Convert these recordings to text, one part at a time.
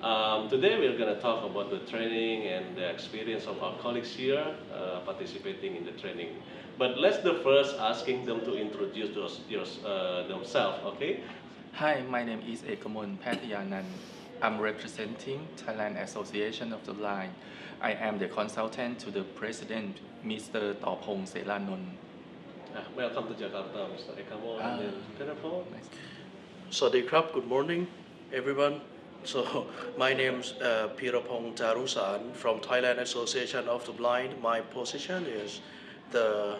Today we're going to talk about the training and the experience of our colleagues here participating in the training. But let's the first asking them to introduce themselves, okay? Hi, my name is Ekamon Patiyanan. I'm representing Thailand Association of the Blind. I am the consultant to the president, Mr. Topong Selanon. Welcome to Jakarta, Mr. Ekamo, and then Telepon. Nice. Sadikrab, good morning, everyone. So, my name's Pirapong Jarusan from Thailand Association of the Blind. My position is the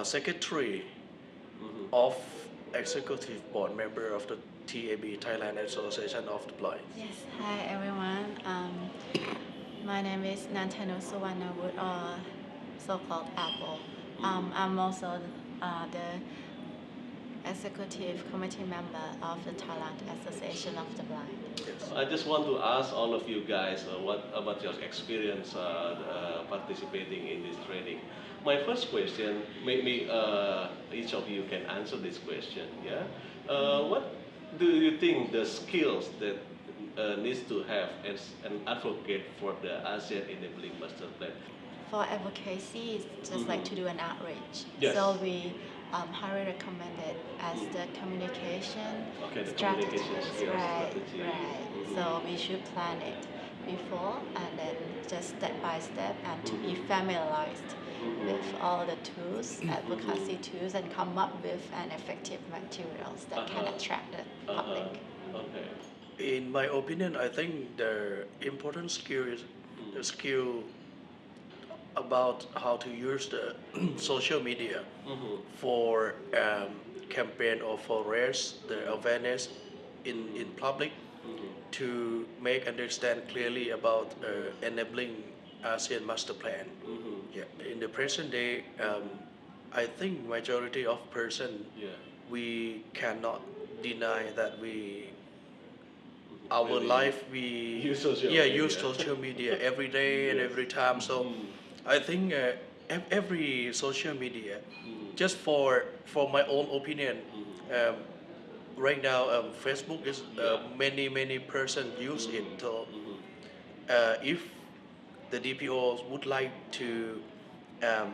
secretary of executive board member of the TAB, Thailand Association of the Blind. Yes, hi everyone. My name is Nantanu Suwarnawut, or so-called Apple. I'm also the executive committee member of the Thailand Association of the Blind. Yes. I just want to ask all of you guys what about your experience participating in this training. My first question, maybe each of you can answer this question. Yeah, what do you think the skills that needs to have as an advocate for the ASEAN Enabling Master Plan? For advocacy, it's just like to do an outreach. Yes. So we highly recommend it as the communication Okay, the strategies. communication skills Right, strategy. right. So we should plan it before and then just step by step and to be familiarized with all the tools, advocacy tools, and come up with an effective materials that can attract the public. Okay. In my opinion, I think the important skill is the skill about how to use the social media for campaign or for raise the awareness in public to make understand clearly about enabling ASEAN Master Plan. Yeah. In the present day, I think majority of person Yeah. we cannot deny that our Really life use social use media. social media every day and Yes. every time. So I think every social media, just for my own opinion, right now Facebook is many person use it. So if the DPOs would like to um,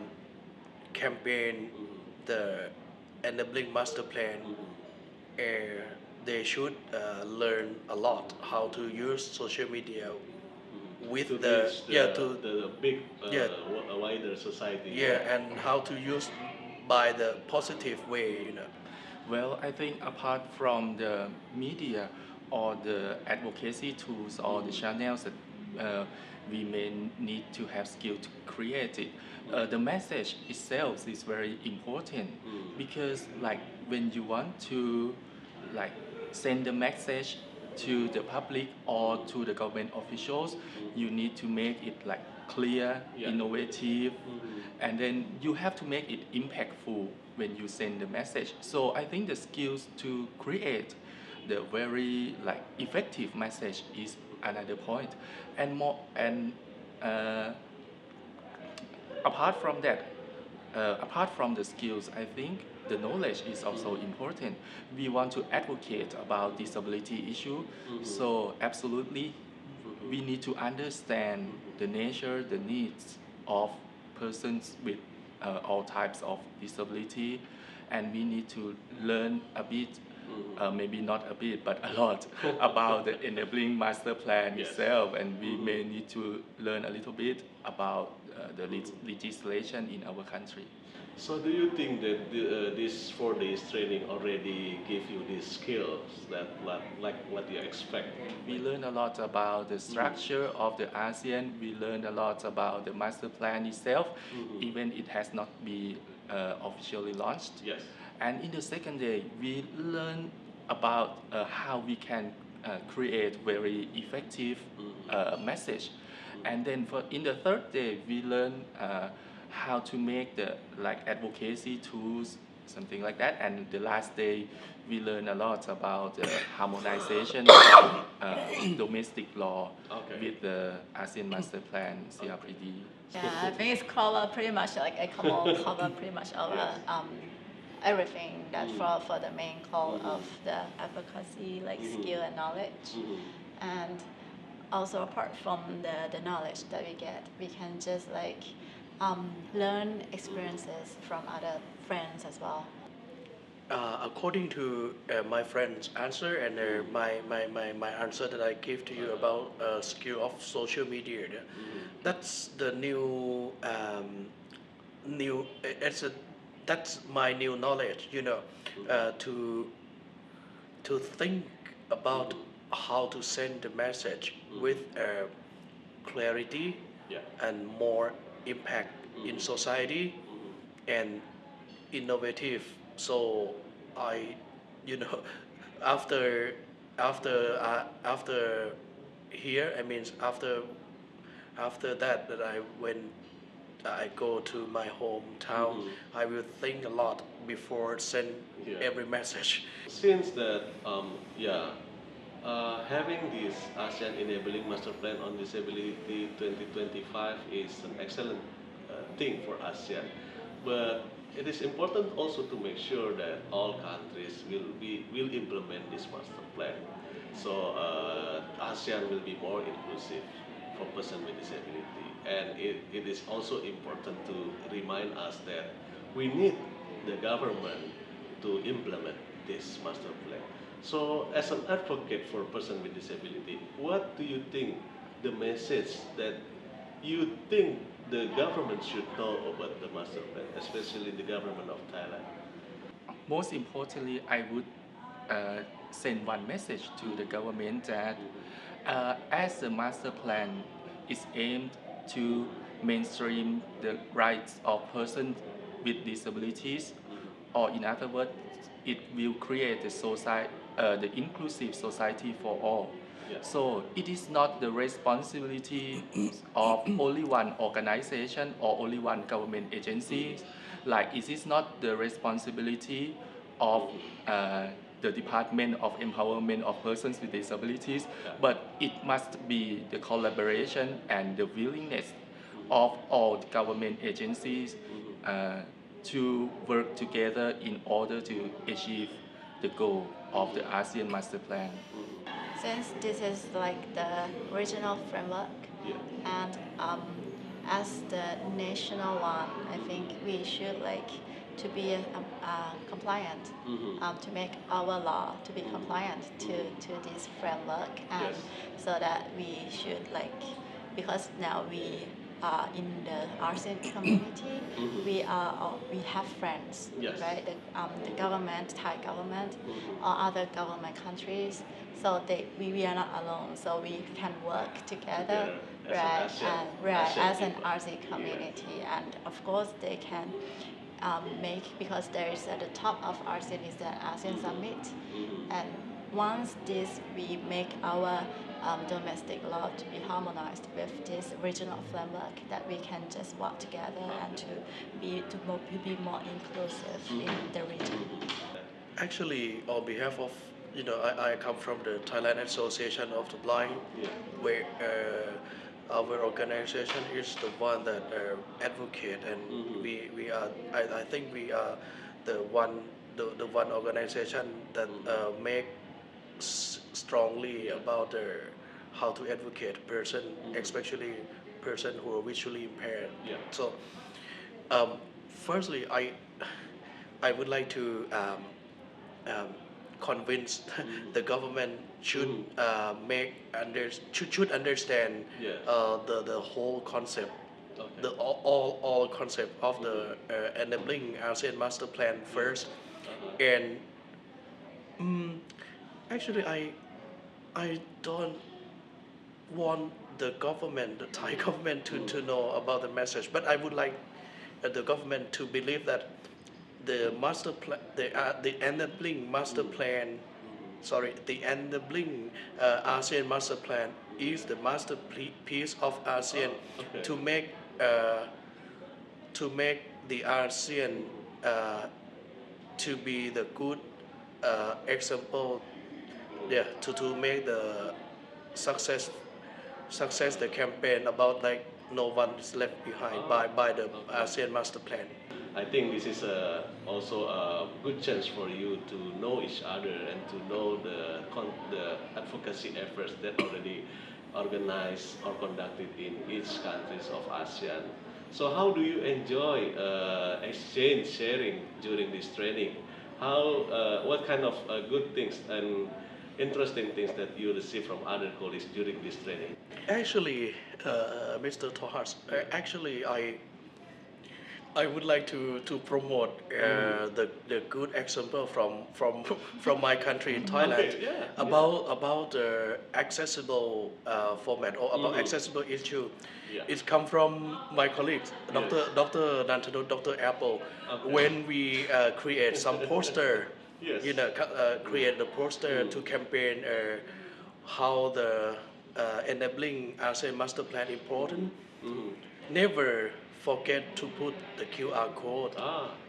campaign the enabling master plan, uh, they should learn a lot how to use social media with To the reach the big yeah. wider society. And how to use by the positive way. Well, I think apart from the media or the advocacy tools or the channels that we may need to have skill to create it, the message itself is very important because like when you want to like send the message to the public or to the government officials, you need to make it like clear, innovative, and then you have to make it impactful when you send the message. So I think the skills to create the very like effective message is another point, and more and apart from that, apart from the skills, I think the knowledge is also important. We want to advocate about disability issue, so absolutely we need to understand the nature, the needs of persons with all types of disability, and we need to learn a bit, maybe not a bit, but a lot about the enabling master plan itself, and we may need to learn a little bit about the legislation in our country. So do you think that this 4 days training already give you these skills that like what you expect? We learn a lot about the structure of the ASEAN. We learn a lot about the master plan itself, even it has not been officially launched. Yes. And in the second day, we learn about how we can create very effective message. And then in the third day, we learn how to make the like advocacy tools, something like that. And the last day, we learn a lot about harmonization of domestic law with the ASEAN Master Plan, CRPD. Yeah, I think it's cover pretty much like a cover pretty much our everything that for the main goal of the advocacy, like skill and knowledge. And also apart from the knowledge that we get, we can just like learn experiences from other friends as well. According to my friend's answer and my answer that I gave to you about skill of social media, that's the new that's my new knowledge, to think about how to send the message with clarity Yeah. and more impact in society and innovative. So I, you know, after after here, I mean after that I go to my hometown, I will think a lot before send every message. Since that, having this ASEAN Enabling Master Plan on Disability 2025 is an excellent thing for ASEAN, but it is important also to make sure that all countries will implement this master plan. So ASEAN will be more inclusive for persons with disability, and it is also important to remind us that we need the government to implement this master plan. So, as an advocate for person with disability, what do you think the message that you think the government should know about the master plan, especially the government of Thailand? Most importantly, I would send one message to the government that as the master plan is aimed to mainstream the rights of persons with disabilities, or in other words, it will create the inclusive society for all. Yeah. So it is not the responsibility of only one organization or only one government agency. Like it is not the responsibility of the Department of Empowerment of Persons with Disabilities, but it must be the collaboration and the willingness of all the government agencies to work together in order to achieve the goal of the ASEAN Master Plan. Since this is like the regional framework, Yeah. and as the national one, I think we should like to be compliant, to make our law to be compliant to this framework, and Yes. so that we should like, because now we are in the ASEAN community, we have friends, Yes. right? The government, Thai government, or other government countries. So we are not alone. So we can work together, Together as an right? ASEAN- Right, ASEAN as an people. ASEAN community, and of course they can make, because there is at the top of ASEAN is the ASEAN Summit, and once we make our domestic law to be harmonized with this regional framework, that we can just work together and to be more inclusive in the region. Actually, on behalf of, I come from the Thailand Association of the Blind, Yeah. where our organization is the one that advocate, and we are, I think we are the one organization that make strongly about how to advocate person, especially person who are visually impaired. Yeah. So, firstly, I would like to convince the government should should understand Yes. the whole concept, Okay. the all concept of the enabling ASEAN Master Plan first, and actually I don't want the government, the Thai government, to know about the message, but I would like the government to believe that the master plan, the enabling master plan, the enabling ASEAN master plan is the masterpiece of ASEAN Okay. to make the ASEAN to be the good example, to make the success the campaign about like no one is left behind by the ASEAN master plan. I think this is also a good chance for you to know each other and to know the advocacy efforts that already organized or conducted in each countries of ASEAN. So how do you enjoy exchange sharing during this training? What kind of good things and interesting things that you receive from other colleagues during this training? Actually, Mr. Tohas, actually, I would like to promote the good example from from my country in Thailand Okay, yeah, about accessible format or about accessible issue. Yeah. It come from my colleagues, Yes. Dr. Nantano, Dr. Apple. Okay. When we create some poster, Yes. create the poster to campaign how the enabling ASEAN master plan important. Never forget to put the QR code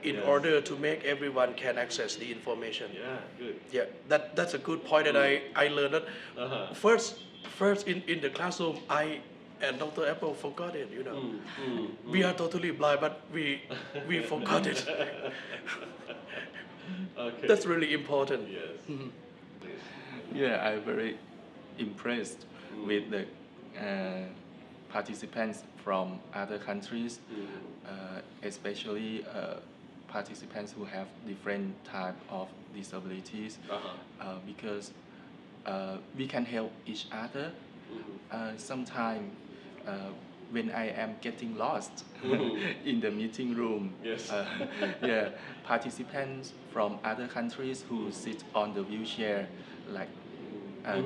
in Yes. order to make everyone can access the information. Yeah, good. Yeah, that's a good point that I learned that Uh-huh. first in the classroom I and Dr. Apple forgot it, you know. We are totally blind, but we forgot it. Okay. That's really important. Yes. Please. Yeah, I'm very impressed with the participants from other countries, especially participants who have different type of disabilities, because we can help each other. Sometimes when I am getting lost in the meeting room, Yes. yeah, participants from other countries who sit on the wheelchair, like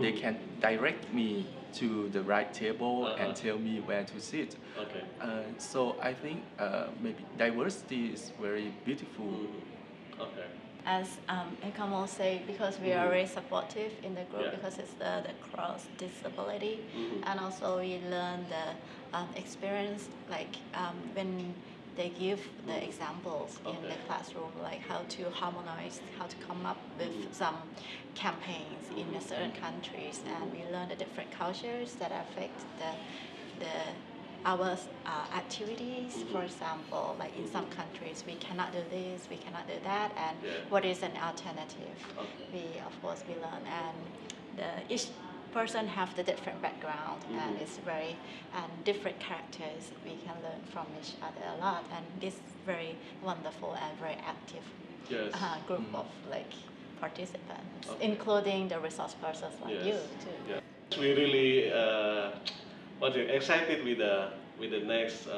they can direct me to the right table and tell me where to sit. Okay. So I think maybe diversity is very beautiful. Okay. As Ekamo say, because we are very supportive in the group, Yeah. because it's the cross disability, and also we learn the experience, like when they give the examples in the classroom, like how to harmonize, how to come up with some campaigns in certain countries, and we learn the different cultures that affect the our activities. For example, like in some countries we cannot do this, we cannot do that, and what is an alternative? We of course we learn, and each person have the different background, and it's very and different characters. We can learn from each other a lot, and this very wonderful and very active Yes. group of like participants, including the resource persons like you too. Yeah. We really excited with the next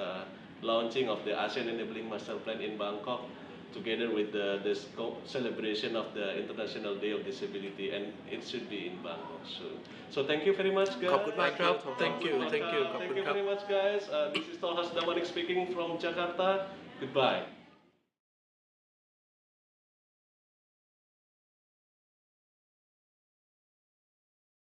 launching of the ASEAN Enabling Master Plan in Bangkok, together with the celebration of the International Day of Disability, and it should be in Bangkok soon. So thank you very much, guys. ขอบคุณมากครับ Thank you Thank you very much, guys. This is Tolhas Damanik speaking from Jakarta. Goodbye.